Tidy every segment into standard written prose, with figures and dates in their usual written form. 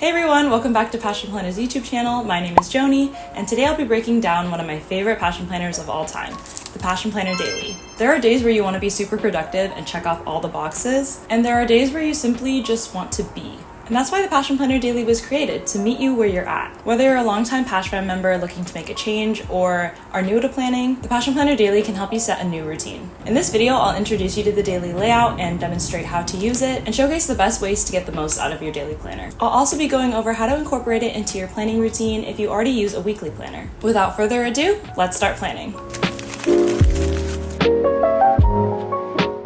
Hey everyone, welcome back to Passion Planner's YouTube channel. My name is Joni, and today I'll be breaking down one of my favorite passion planners of all time, the Passion Planner Daily. There are days where you want to be super productive and check off all the boxes, and there are days where you simply just want to be. And that's why the Passion Planner Daily was created, to meet you where you're at. Whether you're a longtime Passion member looking to make a change or are new to planning, the Passion Planner Daily can help you set a new routine. In this video, I'll introduce you to the daily layout and demonstrate how to use it and showcase the best ways to get the most out of your daily planner. I'll also be going over how to incorporate it into your planning routine if you already use a weekly planner. Without further ado, let's start planning.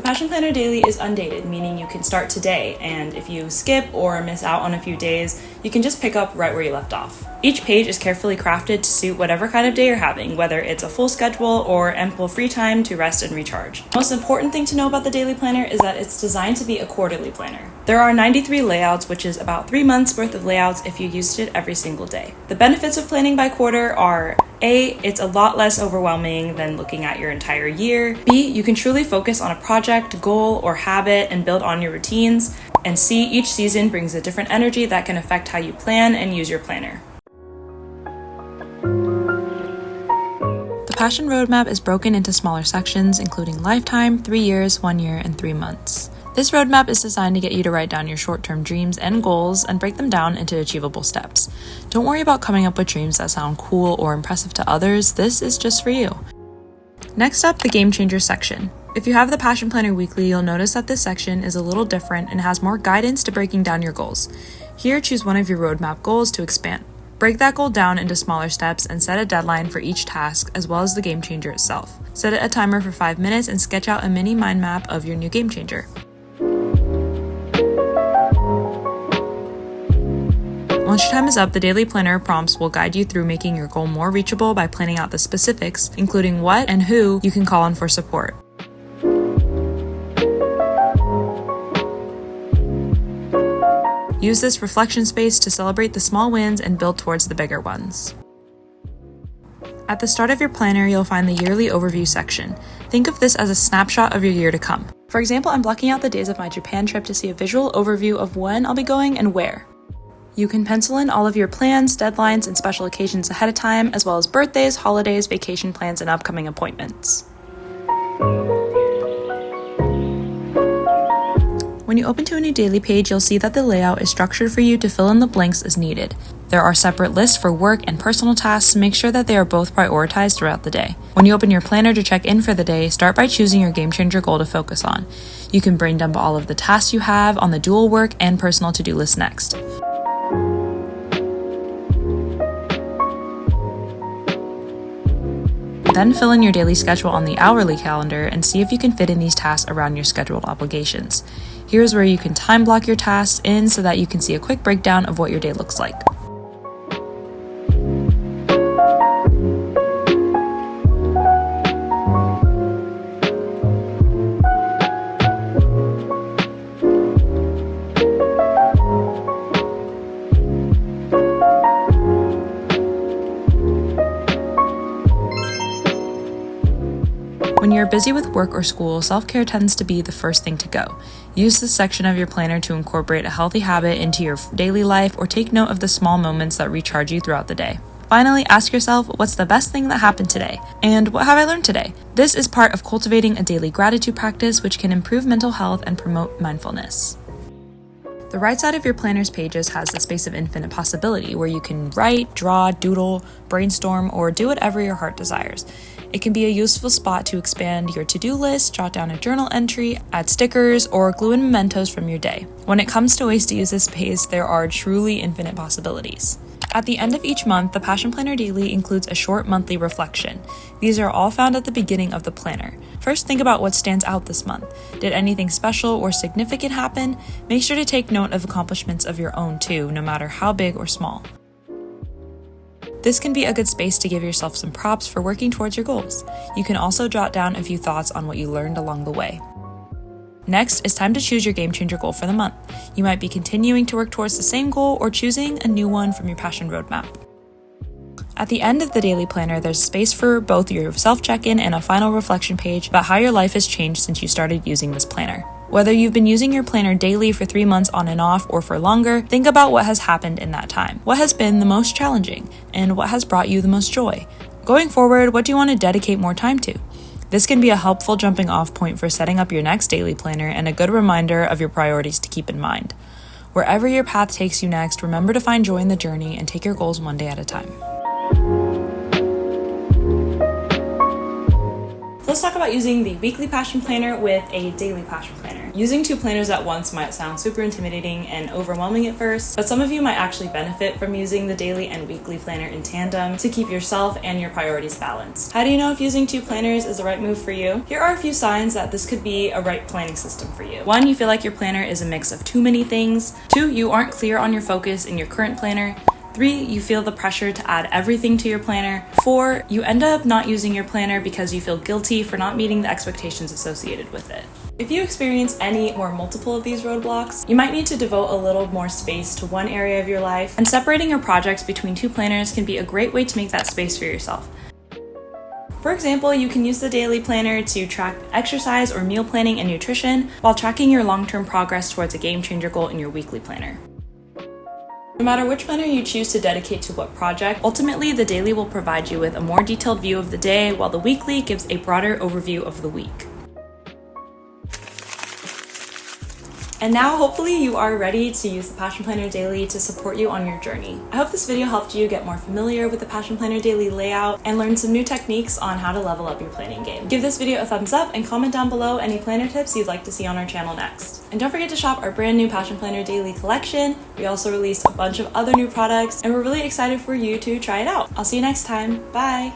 Passion Planner Daily is undated, meaning you can start today, and if you skip or miss out on a few days, you can just pick up right where you left off. Each page is carefully crafted to suit whatever kind of day you're having, whether it's a full schedule or ample free time to rest and recharge. The most important thing to know about the daily planner is that it's designed to be a quarterly planner. There are 93 layouts, which is about 3 months worth of layouts if you used it every single day. The benefits of planning by quarter are A, it's a lot less overwhelming than looking at your entire year. B, you can truly focus on a project, goal, or habit and build on your routines. And C, each season brings a different energy that can affect how you plan and use your planner. The Passion Roadmap is broken into smaller sections, including lifetime, 3 years, 1 year, and 3 months. This roadmap is designed to get you to write down your short-term dreams and goals and break them down into achievable steps. Don't worry about coming up with dreams that sound cool or impressive to others. This is just for you. Next up, the Gamechanger section. If you have the Passion Planner Weekly, you'll notice that this section is a little different and has more guidance to breaking down your goals. Here, choose one of your roadmap goals to expand. Break that goal down into smaller steps and set a deadline for each task, as well as the game changer itself. Set a timer for 5 minutes and sketch out a mini mind map of your new game changer. Once your time is up, the daily planner prompts will guide you through making your goal more reachable by planning out the specifics, including what and who you can call on for support. Use this reflection space to celebrate the small wins and build towards the bigger ones. At the start of your planner, you'll find the yearly overview section. Think of this as a snapshot of your year to come. For example, I'm blocking out the days of my Japan trip to see a visual overview of when I'll be going and where. You can pencil in all of your plans, deadlines, and special occasions ahead of time, as well as birthdays, holidays, vacation plans, and upcoming appointments. When you open to a new daily page, you'll see that the layout is structured for you to fill in the blanks as needed. There are separate lists for work and personal tasks to make sure that they are both prioritized throughout the day. When you open your planner to check in for the day, start by choosing your game changer goal to focus on. You can brain dump all of the tasks you have on the dual work and personal to-do list next. Then fill in your daily schedule on the hourly calendar and see if you can fit in these tasks around your scheduled obligations. Here's where you can time block your tasks in so that you can see a quick breakdown of what your day looks like. When you're busy with work or school, self-care tends to be the first thing to go. Use this section of your planner to incorporate a healthy habit into your daily life or take note of the small moments that recharge you throughout the day. Finally, ask yourself, what's the best thing that happened today? And what have I learned today? This is part of cultivating a daily gratitude practice, which can improve mental health and promote mindfulness. The right side of your planner's pages has the space of infinite possibility, where you can write, draw, doodle, brainstorm, or do whatever your heart desires. It can be a useful spot to expand your to-do list, jot down a journal entry, add stickers, or glue in mementos from your day. When it comes to ways to use this space, there are truly infinite possibilities. At the end of each month, the Passion Planner Daily includes a short monthly reflection. These are all found at the beginning of the planner. First, think about what stands out this month. Did anything special or significant happen? Make sure to take note of accomplishments of your own too, no matter how big or small. This can be a good space to give yourself some props for working towards your goals. You can also jot down a few thoughts on what you learned along the way. Next, it's time to choose your game changer goal for the month. You might be continuing to work towards the same goal or choosing a new one from your passion roadmap. At the end of the daily planner, there's space for both your self check-in and a final reflection page about how your life has changed since you started using this planner. Whether you've been using your planner daily for 3 months on and off or for longer, think about what has happened in that time. What has been the most challenging and what has brought you the most joy? Going forward, what do you want to dedicate more time to? This can be a helpful jumping off point for setting up your next daily planner and a good reminder of your priorities to keep in mind. Wherever your path takes you next, remember to find joy in the journey and take your goals one day at a time. Let's talk about using the weekly passion planner with a daily passion planner. Using 2 planners at once might sound super intimidating and overwhelming at first, but some of you might actually benefit from using the daily and weekly planner in tandem to keep yourself and your priorities balanced. How do you know if using 2 planners is the right move for you? Here are a few signs that this could be a right planning system for you. 1, you feel like your planner is a mix of too many things. 2, you aren't clear on your focus in your current planner. 3, you feel the pressure to add everything to your planner. 4, you end up not using your planner because you feel guilty for not meeting the expectations associated with it. If you experience any or multiple of these roadblocks, you might need to devote a little more space to one area of your life, and separating your projects between 2 planners can be a great way to make that space for yourself. For example, you can use the daily planner to track exercise or meal planning and nutrition while tracking your long-term progress towards a Gamechanger goal in your weekly planner. No matter which planner you choose to dedicate to what project, ultimately the daily will provide you with a more detailed view of the day, while the weekly gives a broader overview of the week. And now hopefully you are ready to use the Passion Planner Daily to support you on your journey. I hope this video helped you get more familiar with the Passion Planner Daily layout and learn some new techniques on how to level up your planning game. Give this video a thumbs up and comment down below any planner tips you'd like to see on our channel next. And don't forget to shop our brand new Passion Planner Daily collection. We also released a bunch of other new products and we're really excited for you to try it out. I'll see you next time. Bye!